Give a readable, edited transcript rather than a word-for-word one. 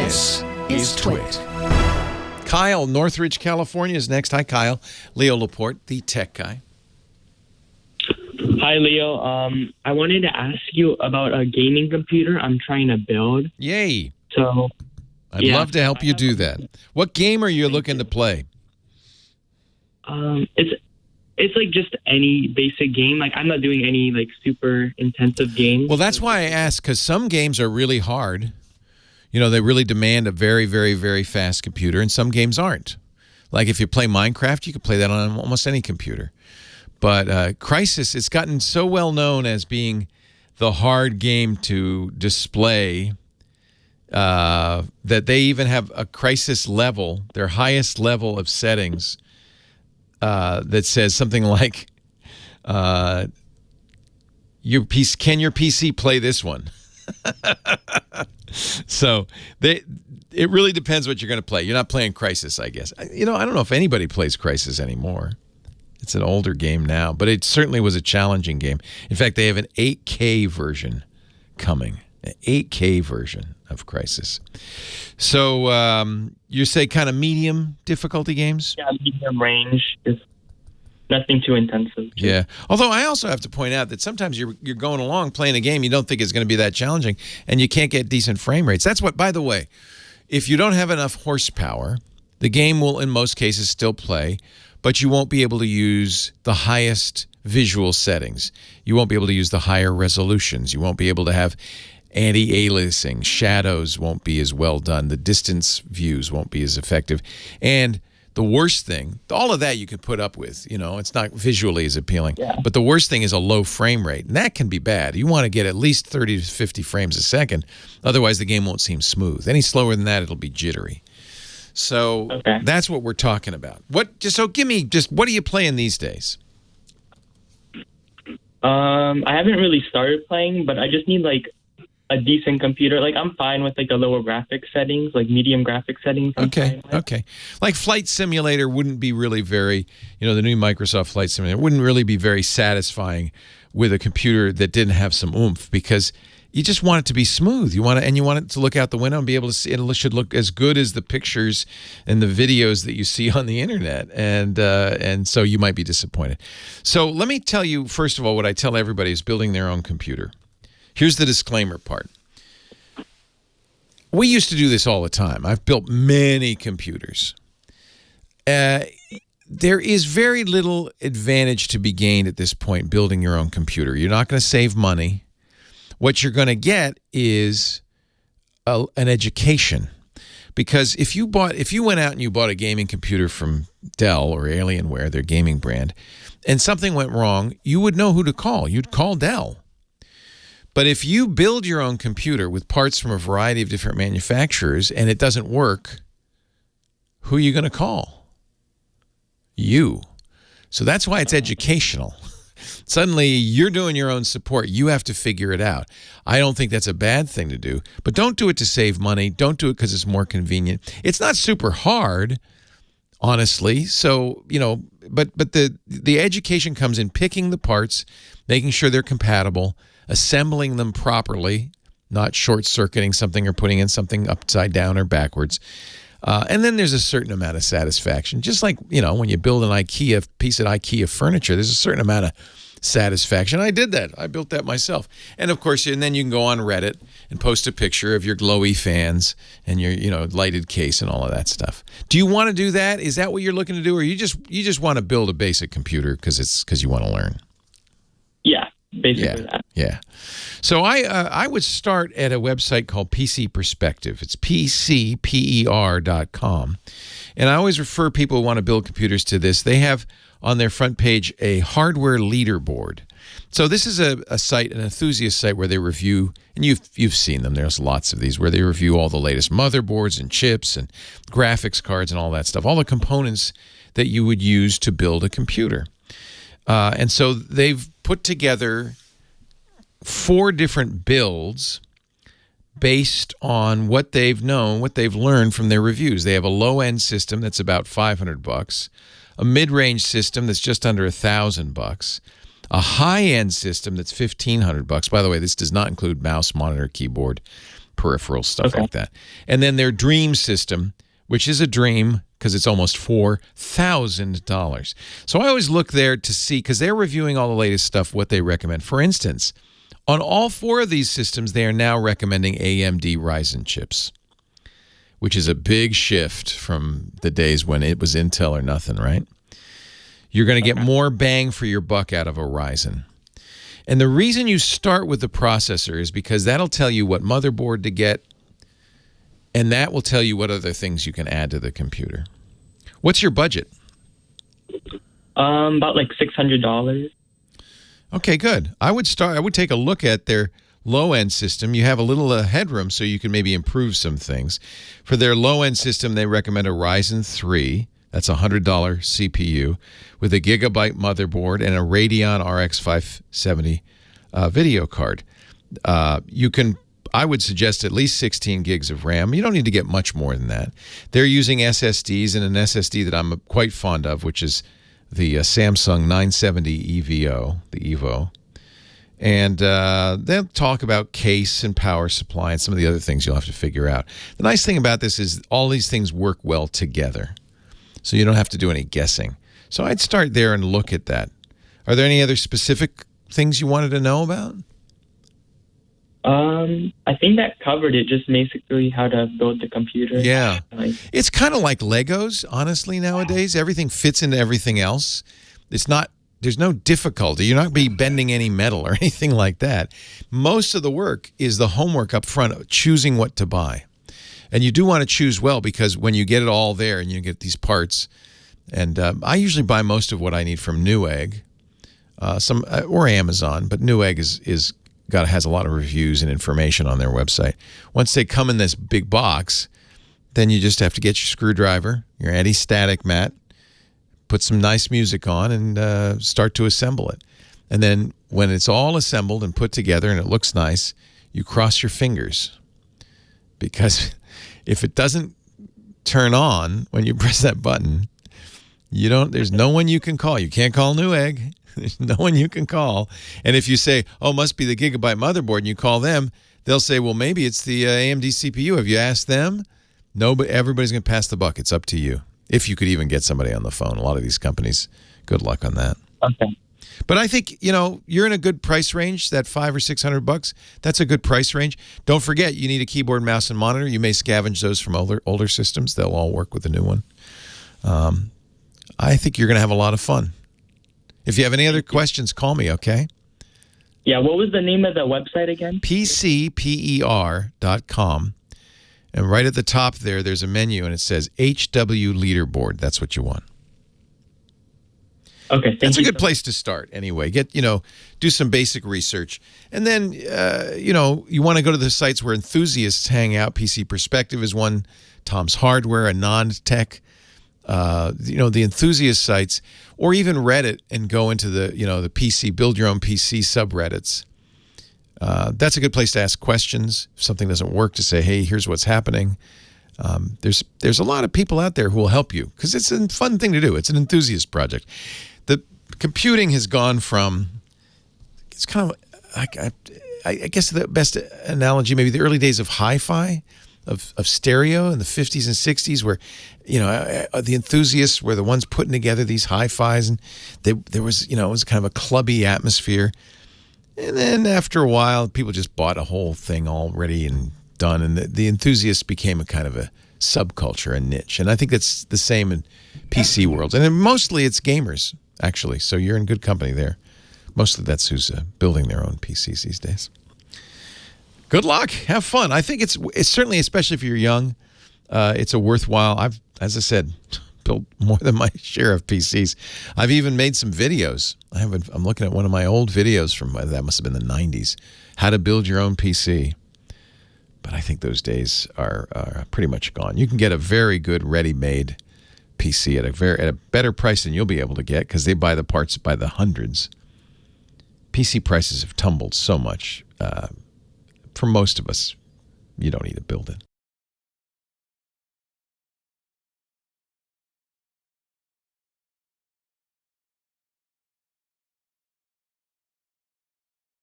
This is TWiT. Kyle, Northridge, California is next. Hi, Kyle. Leo Laporte, the tech guy. Hi, Leo. I wanted to ask you about a gaming computer I'm trying to build. Yay. So, I'd love to help you do that. What game are you looking to play? It's like just any basic game. Like, I'm not doing any like super intensive games. Well, that's why I asked, because some games are really hard. You know, they really demand a very, very, very fast computer, and some games aren't. Like if you play Minecraft, you can play that on almost any computer. But Crysis, it's gotten so well known as being the hard game to display that they even have a Crysis level, their highest level of settings, that says something like, can your PC play this one? So it really depends what you're going to play. You're not playing Crysis, I guess. You know, I don't know if anybody plays Crysis anymore. It's an older game now, but it certainly was a challenging game. In fact, they have an 8K version coming, an 8K version of Crysis. So you say kind of medium difficulty games? Yeah, medium range. Is nothing too intensive. Yeah. Although I also have to point out that sometimes you're going along playing a game you don't think is going to be that challenging, and you can't get decent frame rates. That's what, by the way, if you don't have enough horsepower, the game will in most cases still play, but you won't be able to use the highest visual settings. You won't be able to use the higher resolutions. You won't be able to have anti-aliasing. Shadows won't be as well done. The distance views won't be as effective. And the worst thing, all of that you can put up with, you know, it's not visually as appealing. Yeah. But the worst thing is a low frame rate, and that can be bad. You want to get at least 30 to 50 frames a second. Otherwise, the game won't seem smooth. Any slower than that, it'll be jittery. So that's what we're talking about. So give me what are you playing these days? I haven't really started playing, but I just need like a decent computer. Like I'm fine with like the lower graphic settings, like medium graphic settings. Okay. Like Flight Simulator wouldn't be really very, you know, the new Microsoft Flight Simulator wouldn't really be very satisfying with a computer that didn't have some oomph, because you just want it to be smooth. You want it to look out the window and be able to see. It should look as good as the pictures and the videos that you see on the internet, and so you might be disappointed. So let me tell you, first of all, what I tell everybody is building their own computer. Here's the disclaimer part. We used to do this all the time. I've built many computers. There is very little advantage to be gained at this point building your own computer. You're not going to save money. What you're going to get is an education. Because if you went out and you bought a gaming computer from Dell or Alienware, their gaming brand, and something went wrong, you would know who to call. You'd call Dell. But if you build your own computer with parts from a variety of different manufacturers and it doesn't work, who are you going to call? You. So that's why it's educational. Suddenly, you're doing your own support. You have to figure it out. I don't think that's a bad thing to do, but don't do it to save money. Don't do it because it's more convenient. It's not super hard, honestly. So, you know, but the education comes in picking the parts, making sure they're compatible, assembling them properly, not short-circuiting something or putting in something upside down or backwards. And then there's a certain amount of satisfaction. Just like, you know, when you build an piece of IKEA furniture, there's a certain amount of satisfaction. I did that. I built that myself. And of course, and then you can go on Reddit and post a picture of your glowy fans and your, you know, lighted case and all of that stuff. Do you want to do that? Is that what you're looking to do? Or you just want to build a basic computer because you want to learn? Yeah, basically that. Yeah. So I would start at a website called PC Perspective. It's PCPER.com. And I always refer people who want to build computers to this. They have on their front page a hardware leaderboard. So this is a site, an enthusiast site where they review, and you've seen them. There's lots of these where they review all the latest motherboards and chips and graphics cards and all that stuff, all the components that you would use to build a computer. And so they've put together 4 different builds based on what they've known, what they've learned from their reviews. They have a low-end system that's about $500, a mid-range system that's just under $1,000, a high-end system that's $1,500. By the way, this does not include mouse, monitor, keyboard, peripheral stuff Okay. like that. And then their dream system, which is a dream because it's almost $4,000. So I always look there to see, because they're reviewing all the latest stuff, what they recommend. For instance, on all 4 of these systems, they are now recommending AMD Ryzen chips, which is a big shift from the days when it was Intel or nothing, right? You're going to get more bang for your buck out of a Ryzen. And the reason you start with the processor is because that'll tell you what motherboard to get, and that will tell you what other things you can add to the computer. What's your budget? About like $600. Okay, good. I would take a look at their low-end system. You have a little headroom, so you can maybe improve some things. For their low-end system, they recommend a Ryzen 3. That's a $100 CPU with a gigabyte motherboard and a Radeon RX 570 video card. I would suggest at least 16 gigs of RAM. You don't need to get much more than that. They're using SSDs, and an SSD that I'm quite fond of, which is the Samsung 970 EVO, the Evo. And they'll talk about case and power supply and some of the other things you'll have to figure out. The nice thing about this is all these things work well together, so you don't have to do any guessing. So I'd start there and look at that. Are there any other specific things you wanted to know about? I think that covered it, just basically how to build the computer. Yeah. Like, It's kind of like Legos, honestly, nowadays. Everything fits into everything else. There's no difficulty. You're not be bending any metal or anything like that. Most of the work is the homework up front, choosing what to buy. And you do want to choose well, because when you get it all there and you get these parts, and I usually buy most of what I need from Newegg, or Amazon, but Newegg has a lot of reviews and information on their website. Once they come in this big box, then you just have to get your screwdriver, your anti-static mat, put some nice music on, and start to assemble it. And then when it's all assembled and put together and it looks nice, you cross your fingers. Because if it doesn't turn on when you press that button, there's no one you can call. You can't call Newegg. There's no one you can call. And if you say, oh, must be the gigabyte motherboard, and you call them, they'll say, well, maybe it's the AMD CPU. Have you asked them? No, but everybody's going to pass the buck. It's up to you. If you could even get somebody on the phone. A lot of these companies, good luck on that. okay. But I think, you're in a good price range, that $500 or $600. That's a good price range. Don't forget, you need a keyboard, mouse, and monitor. You may scavenge those from older systems. They'll all work with the new one. I think you're going to have a lot of fun. If you have any other questions, call me, okay? Yeah, what was the name of the website again? PCPER.com. And right at the top there's a menu, and it says HW Leaderboard. That's what you want. Okay, That's a good place to start anyway. Do some basic research. And then, you want to go to the sites where enthusiasts hang out. PC Perspective is one. Tom's Hardware, Anand Tech. The enthusiast sites, or even Reddit, and go into the PC, build your own PC subreddits. That's a good place to ask questions. If something doesn't work, to say, hey, here's what's happening. There's a lot of people out there who will help you, because it's a fun thing to do. It's an enthusiast project. The computing has gone from, it's kind of, I guess the best analogy, maybe the early days of hi-fi, of stereo in the 50s and 60s, where the enthusiasts were the ones putting together these hi-fis, and there was it was kind of a clubby atmosphere. And then after a while, people just bought a whole thing already and done, and the enthusiasts became a kind of a subculture, a niche. And I think that's the same in PC worlds, and then mostly it's gamers, actually, so you're in good company there. Mostly that's who's building their own PCs these days. Good luck. Have fun. I think it's certainly, especially if you're young, it's a worthwhile. As I said, built more than my share of PCs. I've even made some videos. I'm looking at one of my old videos from, that must have been the 90s, how to build your own PC. But I think those days are pretty much gone. You can get a very good ready-made PC at a better price than you'll be able to get, because they buy the parts by the hundreds. PC prices have tumbled so much. For most of us, you don't need to build it.